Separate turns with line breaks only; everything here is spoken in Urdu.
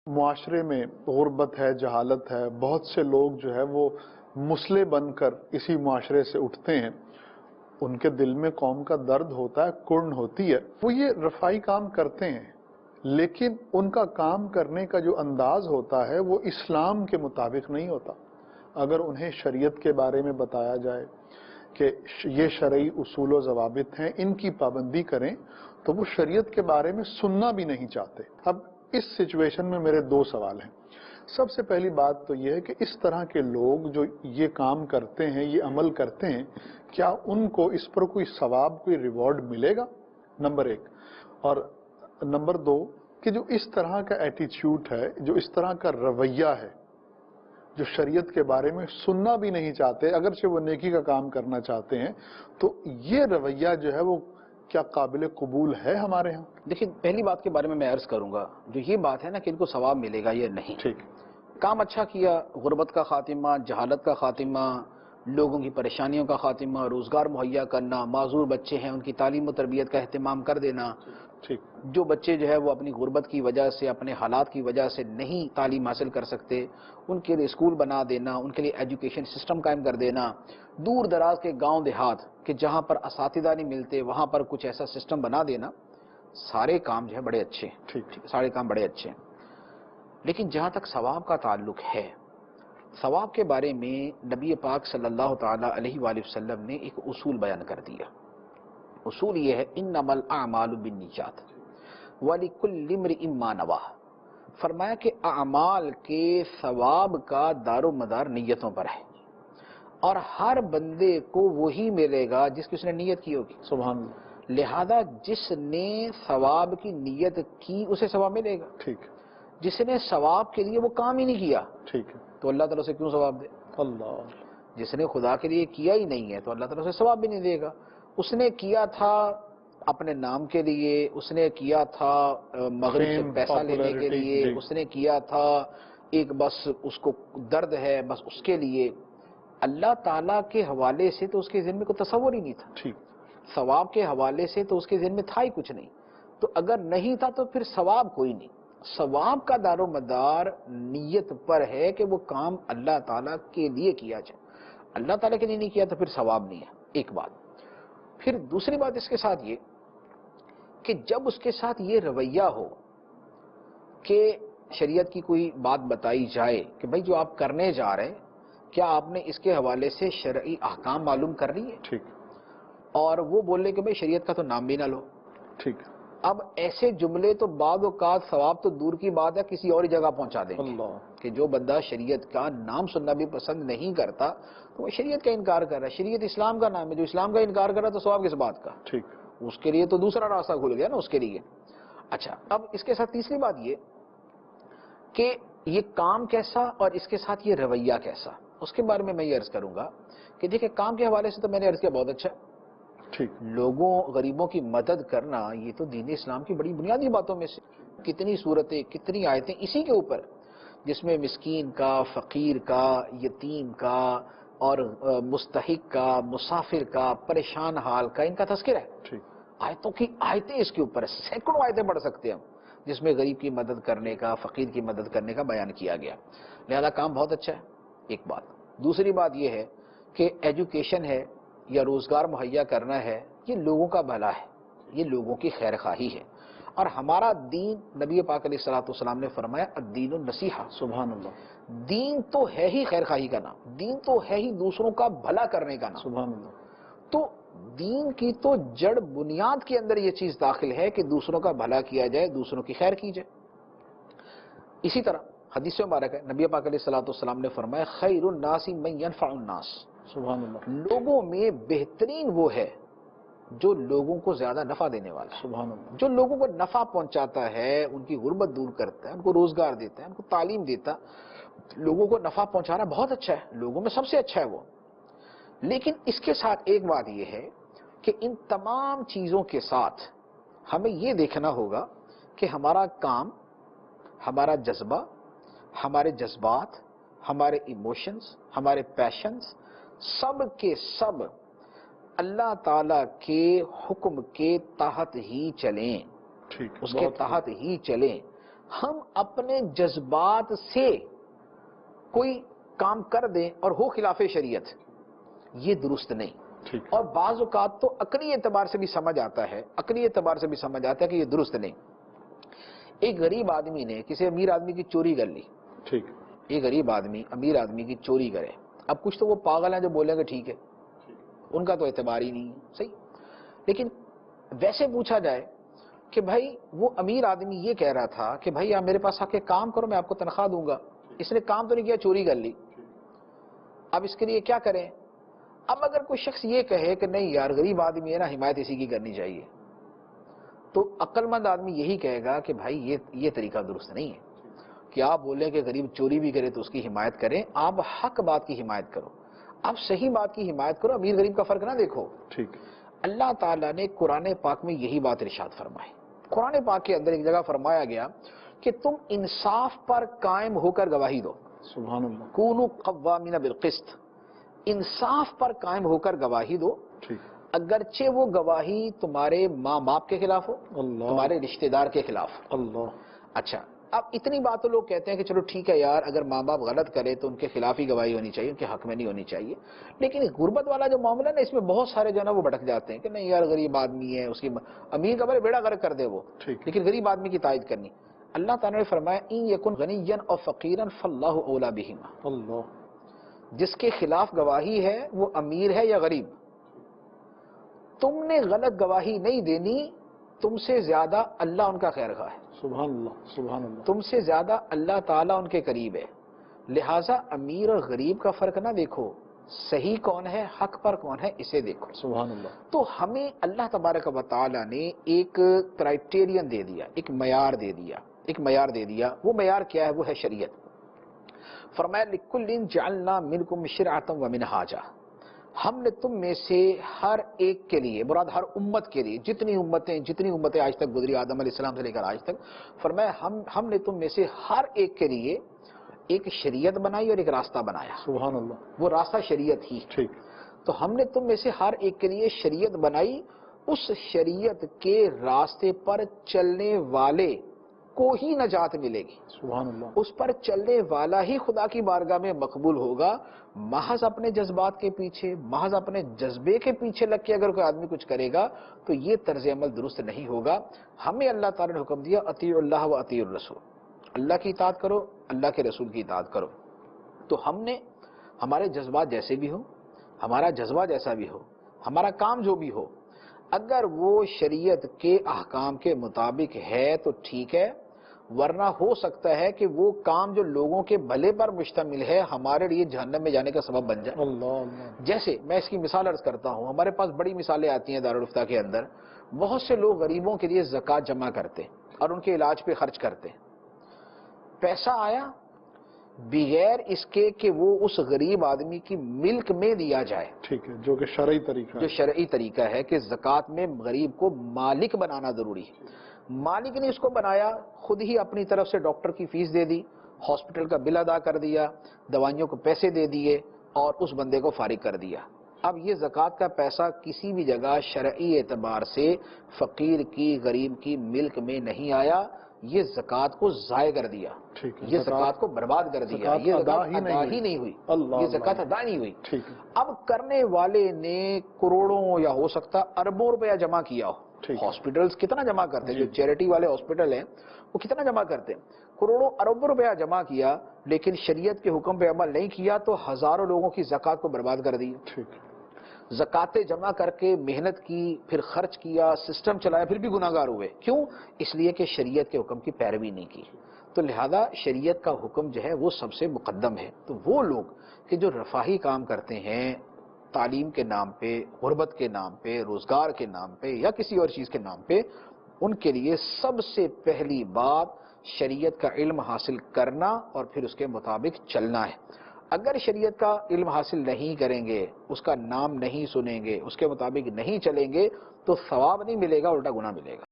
معاشرے میں غربت ہے، جہالت ہے، بہت سے لوگ جو ہے وہ مسئلے بن کر اسی معاشرے سے اٹھتے ہیں، ان کے دل میں قوم کا درد ہوتا ہے، کرن ہوتی ہے، وہ یہ رفائی کام کرتے ہیں، لیکن ان کا کام کرنے کا جو انداز ہوتا ہے وہ اسلام کے مطابق نہیں ہوتا۔ اگر انہیں شریعت کے بارے میں بتایا جائے کہ یہ شرعی اصول و ضوابط ہیں، ان کی پابندی کریں، تو وہ شریعت کے بارے میں سننا بھی نہیں چاہتے۔ اب اس سچویشن میں میرے دو سوال ہیں۔ سب سے پہلی بات تو یہ ہے کہ اس طرح کے لوگ جو یہ کام کرتے ہیں، یہ عمل کرتے ہیں، کیا ان کو اس پر کوئی ثواب، کوئی ریوارڈ ملے گا؟ نمبر ایک۔ اور نمبر دو کہ جو اس طرح کا ایٹیچیوڈ ہے، جو اس طرح کا رویہ ہے، جو شریعت کے بارے میں سننا بھی نہیں چاہتے، اگرچہ وہ نیکی کا کام کرنا چاہتے ہیں، تو یہ رویہ جو ہے وہ کیا قابل قبول ہے ہمارے ہاں؟
دیکھیں، پہلی بات کے بارے میں عرض کروں گا، جو یہ بات ہے نا کہ ان کو ثواب ملے گا یا نہیں،
ٹھیک،
کام اچھا کیا، غربت کا خاتمہ، جہالت کا خاتمہ، لوگوں کی پریشانیوں کا خاتمہ، روزگار مہیا کرنا، معذور بچے ہیں ان کی تعلیم و تربیت کا اہتمام کر دینا،
ٹھیک،
جو بچے جو ہے وہ اپنی غربت کی وجہ سے، اپنے حالات کی وجہ سے نہیں تعلیم حاصل کر سکتے، ان کے لیے اسکول بنا دینا، ان کے لیے ایجوکیشن سسٹم قائم کر دینا، دور دراز کے گاؤں دیہات کہ جہاں پر اساتذہ نہیں ملتے وہاں پر کچھ ایسا سسٹم بنا دینا، سارے کام جو ہے بڑے اچھے ہیں،
ٹھیک،
سارے کام بڑے اچھے ہیں۔ لیکن جہاں تک ثواب کا تعلق ہے، ثواب کے بارے میں نبی پاک صلی اللہ تعالی علیہ وآلہ وسلم نے ایک اصول بیان کر دیا۔ اصول یہ ہے انما الاعمال بالنیات وَلِكُلِّ امْرِئٍ مَّا نَوَىٰ، فرمایا کہ اعمال کے ثواب کا دار و مدار نیتوں پر ہے، اور ہر بندے کو وہی ملے گا جس کی اس نے نیت کی ہوگی۔
سبحان اللہ،
لہذا جس نے ثواب کی نیت کی اسے ثواب ملے گا،
ٹھیک،
جس نے ثواب کے لیے وہ کام ہی نہیں کیا
ٹھیک ہے،
تو اللہ تعالیٰ سے کیوں ثواب دے؟
اللہ،
جس نے خدا کے لیے کیا ہی نہیں ہے تو اللہ تعالیٰ سے ثواب بھی نہیں دے گا۔ اس نے کیا تھا اپنے نام کے لیے، اس نے کیا تھا مغرب سے
Fame,
پیسہ لینے کے
popularity،
لیے،
جی،
اس نے کیا تھا ایک بس اس کو درد ہے بس اس کے لیے، اللہ تعالیٰ کے حوالے سے تو اس کے ذہن میں کوئی تصور ہی نہیں تھا،
ٹھیک،
ثواب کے حوالے سے تو اس کے ذہن میں تھا ہی کچھ نہیں، تو اگر نہیں تھا تو پھر ثواب کوئی نہیں۔ ثواب کا دار و مدار نیت پر ہے کہ وہ کام اللہ تعالیٰ کے لیے کیا جائے، اللہ تعالیٰ کے لیے نہیں کیا تو پھر ثواب نہیں ہے، ایک بات۔ پھر دوسری بات اس کے ساتھ یہ کہ جب اس کے ساتھ یہ رویہ ہو کہ شریعت کی کوئی بات بتائی جائے کہ بھائی جو آپ کرنے جا رہے ہیں کیا آپ نے اس کے حوالے سے شرعی احکام معلوم کر لی ہے،
ٹھیک،
اور وہ بولے کہ بھائی شریعت کا تو نام بھی نہ لو،
ٹھیک،
اب ایسے جملے تو بعض اوقات ثواب تو دور کی بات ہے کسی اور ہی جگہ پہنچا دیں گے،
اللہ،
کہ جو بندہ شریعت کا نام سننا بھی پسند نہیں کرتا تو وہ شریعت کا انکار کر رہا ہے، شریعت اسلام کا نام ہے، جو اسلام کا انکار کر رہا ہے تو ثواب کس بات کا؟
ٹھیک،
اس کے لیے تو دوسرا راستہ کھل گیا نا اس کے لیے۔ اچھا، اب اس کے ساتھ تیسری بات یہ کہ یہ کام کیسا اور اس کے ساتھ یہ رویہ کیسا، اس کے بارے میں یہ عرض کروں گا کہ دیکھیں کام کے حوالے سے تو میں نے عرض کیا بہت اچھا ہے،
ٹھیک،
لوگوں غریبوں کی مدد کرنا یہ تو دین اسلام کی بڑی بنیادی باتوں میں سے، کتنی صورتیں کتنی آیتیں اسی کے اوپر، جس میں مسکین کا، فقیر کا، یتیم کا اور مستحق کا، مسافر کا، پریشان حال کا ان کا تذکرہ ہے،
ٹھیک،
آیتوں کی آیتیں اس کے اوپر ہے، سینکڑوں آیتیں پڑھ سکتے ہیں ہم جس میں غریب کی مدد کرنے کا، فقیر کی مدد کرنے کا بیان کیا گیا، لہذا کام بہت اچھا ہے، ایک بات۔ دوسری بات یہ ہے کہ ایجوکیشن ہے یا روزگار مہیا کرنا ہے، یہ لوگوں کا بھلا ہے، یہ لوگوں کی خیر خواہی ہے، اور ہمارا دین نبی پاک علیہ الصلوۃ والسلام نے فرمایا الدین النصیحہ،
سبحان اللہ،
دین تو ہے ہی خیر خواہی کا نام، دین تو ہے ہی دوسروں کا بھلا کرنے کا نام،
سبحان اللہ،
تو دین کی تو جڑ بنیاد کے اندر یہ چیز داخل ہے کہ دوسروں کا بھلا کیا جائے، دوسروں کی خیر کی جائے۔ اسی طرح حدیث مبارک ہے، نبی پاک علیہ الصلوۃ والسلام نے فرمایا خیر الناس من ينفع الناس،
سبحان اللہ،
لوگوں میں بہترین وہ ہے جو لوگوں کو زیادہ نفع دینے والا ہے،
سبحان اللہ،
جو لوگوں کو نفع پہنچاتا ہے، ان کی غربت دور کرتا ہے، ان کو روزگار دیتا ہے، ان کو تعلیم دیتا، لوگوں کو نفع پہنچانا بہت اچھا ہے، لوگوں میں سب سے اچھا ہے وہ۔ لیکن اس کے ساتھ ایک بات یہ ہے کہ ان تمام چیزوں کے ساتھ ہمیں یہ دیکھنا ہوگا کہ ہمارا کام، ہمارا جذبہ، ہمارے جذبات، ہمارے ایموشنز، ہمارے پیشنز سب کے سب اللہ تعالیٰ کے حکم کے تحت ہی چلیں،
ٹھیک،
اس کے تحت ہی چلیں، ہم اپنے جذبات سے کوئی کام کر دیں اور ہو خلاف شریعت، یہ درست نہیں.
ٹھیک.
اور بعض اوقات تو عقلی اعتبار سے بھی سمجھ آتا ہے، عقلی اعتبار سے بھی سمجھ آتا ہے کہ یہ درست نہیں. ایک غریب آدمی نے کسی امیر آدمی کی چوری کر لی.
ٹھیک.
ایک غریب آدمی امیر آدمی کی چوری کرے. اب کچھ تو وہ پاگل ہیں جو بولیں گے ٹھیک ہے، ان کا تو اعتبار ہی نہیں ہے، صحیح. لیکن ویسے پوچھا جائے کہ بھائی وہ امیر آدمی یہ کہہ رہا تھا کہ بھائی آپ میرے پاس آ کے کام کرو، میں آپ کو تنخواہ دوں گا. اس نے کام تو نہیں کیا، چوری کر لی. اب اس کے لیے کیا کریں؟ اب اگر کوئی شخص یہ کہے کہ نہیں یار غریب آدمی ہے نا، حمایت اسی کی کرنی چاہیے، تو عقل مند آدمی یہی کہے گا کہ بھائی یہ طریقہ درست نہیں ہے کہ آپ بولیں کہ غریب چوری بھی کرے تو اس کی حمایت کریں. آپ حق بات کی حمایت کرو، آپ صحیح بات کی حمایت کرو، امیر غریب کا فرق نہ دیکھو.
ٹھیک.
اللہ تعالیٰ نے قرآن پاک میں یہی بات ارشاد فرمائی. قرآن پاک کے اندر ایک جگہ فرمایا گیا کہ تم انصاف پر قائم ہو کر گواہی دو.
سبحان اللہ.
کونوا قوامین بالقسط، انصاف پر قائم ہو کر گواہی دو،
ٹھیک.
اگرچہ وہ گواہی تمہارے ماں باپ کے خلاف ہو،
اللہ.
تمہارے رشتہ دار کے خلاف.
اللہ.
اچھا اب اتنی بات تو لوگ کہتے ہیں کہ چلو ٹھیک ہے یار، اگر ماں باپ غلط کرے تو ان کے خلاف ہی گواہی ہونی چاہیے، ان کے حق میں نہیں ہونی چاہیے. لیکن غربت والا جو معاملہ نا، اس میں بہت سارے جو ہے نا وہ بھٹک جاتے ہیں کہ نہیں یار غریب آدمی ہے، اس کی امیر کا بڑے بیڑا غرق کر دے وہ، لیکن غریب آدمی کی تائید کرنی. اللہ تعالیٰ نے فرمایا ان یکن غنیا اور فقیرا فاللہ اولی بہما،
اللہ.
جس کے خلاف گواہی ہے وہ امیر ہے یا غریب، تم نے غلط گواہی نہیں دینی، تم سے زیادہ اللہ ان کا خیر خواہ ہے.
سبحان اللہ. سبحان اللہ.
تم سے زیادہ اللہ تعالیٰ ان کے قریب ہے. لہٰذا امیر اور غریب کا فرق نہ دیکھو، صحیح کون ہے، حق پر کون ہے، اسے دیکھو.
سبحان اللہ.
تو ہمیں اللہ تبارک و تعالیٰ نے ایک کرائٹیرین دے دیا، ایک معیار دے دیا، ایک معیار دے دیا. وہ معیار کیا ہے؟ وہ ہے شریعت. فرمایا لِكُلٍّ جَعَلْنَا مِنْكُمْ شِرْعَةً وَمِنْهَاجًا، ہم نے تم میں سے ہر ایک کے لیے، مراد ہر امت کے لیے، جتنی امتیں آج تک گزری آدم علیہ السلام سے لے کر آج تک، فرمایا ہم نے تم میں سے ہر ایک کے لیے ایک شریعت بنائی اور ایک راستہ بنایا.
سبحان اللہ.
وہ راستہ شریعت ہی.
ٹھیک.
تو ہم نے تم میں سے ہر ایک کے لیے شریعت بنائی، اس شریعت کے راستے پر چلنے والے کو ہی نجات ملے گی.
سبحان اللہ.
اس پر چلنے والا ہی خدا کی بارگاہ میں مقبول ہوگا. محض اپنے جذبات کے پیچھے، محض اپنے جذبے کے پیچھے لگ کے اگر کوئی آدمی کچھ کرے گا تو یہ طرز عمل درست نہیں ہوگا. ہمیں اللہ تعالیٰ نے حکم دیا اطیعوا اللہ و اطیعوا الرسول، اللہ کی اطاعت کرو، اللہ کے رسول کی اطاعت کرو. تو ہم نے ہمارے جذبات جیسے بھی ہوں، ہمارا جذبہ جیسا بھی ہو، ہمارا کام جو بھی ہو، اگر وہ شریعت کے احکام کے مطابق ہے تو ٹھیک ہے، ورنہ ہو سکتا ہے کہ وہ کام جو لوگوں کے بھلے پر مشتمل ہے ہمارے لیے جہنم میں جانے کا سبب بن جائے.
اللہ. اللہ.
جیسے میں اس کی مثال عرض کرتا ہوں، ہمارے پاس بڑی مثالیں آتی ہیں دارالفتہ کے اندر. بہت سے لوگ غریبوں کے لیے زکوٰۃ جمع کرتے اور ان کے علاج پہ خرچ کرتے. پیسہ آیا بغیر اس کے کہ وہ اس غریب آدمی کی ملک میں دیا جائے.
ٹھیک ہے. جو کہ شرعی طریقہ
جو شرعی طریقہ ہے کہ زکوٰۃ میں غریب کو مالک بنانا ضروری ہے. مالک نے اس کو بنایا، خود ہی اپنی طرف سے ڈاکٹر کی فیس دے دی، ہاسپٹل کا بل ادا کر دیا، دوائیوں کو پیسے دے دیے اور اس بندے کو فارغ کر دیا. اب یہ زکوٰۃ کا پیسہ کسی بھی جگہ شرعی اعتبار سے فقیر کی، غریب کی ملک میں نہیں آیا، یہ زکوٰۃ کو ضائع کر دیا، یہ زکوٰۃ کو برباد کر دیا، یہ زکوٰۃ ادا ہی نہیں ہوئی، یہ زکوٰۃ ادا نہیں ہوئی. اب کرنے والے نے کروڑوں یا ہو سکتا اربوں روپیہ جمع کیا ہو. ہاسپٹلز کتنا جمع کرتے ہیں، جو چیریٹی والے ہاسپٹل ہیں وہ کتنا جمع کرتے ہیں، کروڑوں اربوں روپیہ جمع کیا، لیکن شریعت کے حکم پہ عمل نہیں کیا تو ہزاروں لوگوں کی زکوٰۃ کو برباد کر دی. زکاتیں جمع کر کے محنت کی، پھر خرچ کیا، سسٹم چلایا، پھر بھی گناہ گار ہوئے. کیوں؟ اس لیے کہ شریعت کے حکم کی پیروی نہیں کی. تو لہذا شریعت کا حکم جو ہے وہ سب سے مقدم ہے. تو وہ لوگ کہ جو رفاہی کام کرتے ہیں، تعلیم کے نام پہ، غربت کے نام پہ، روزگار کے نام پہ یا کسی اور چیز کے نام پہ، ان کے لیے سب سے پہلی بات شریعت کا علم حاصل کرنا اور پھر اس کے مطابق چلنا ہے. اگر شریعت کا علم حاصل نہیں کریں گے، اس کا نام نہیں سنیں گے، اس کے مطابق نہیں چلیں گے تو ثواب نہیں ملے گا، الٹا گناہ ملے گا.